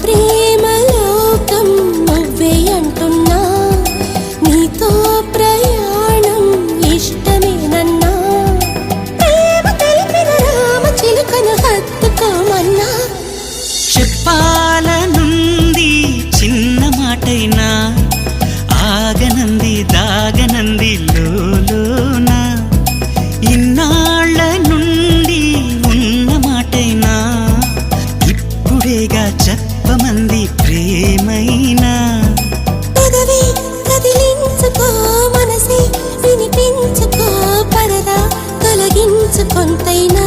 ప్రేమ లోకం నువ్వే అంటున్నా, నీతో ప్రయాణం ఇష్టమేనన్నా, ప్రేమ తెలిపిన రామ చిలుకను హత్తుకోమన్నా. చెప్పాలనుంది చిన్న మాటైనా, ఆగనంది దాగనంది లోలోన, ఇన్నాళ్ళ నుండి ఉన్న మాటైనా, ఇప్పుడేగా చెప్పమంది ప్రేమైనా. పెదవి కదిలించుకో, మనసే వినిపించుకో, పరదా తొలగించు కొంతైనా.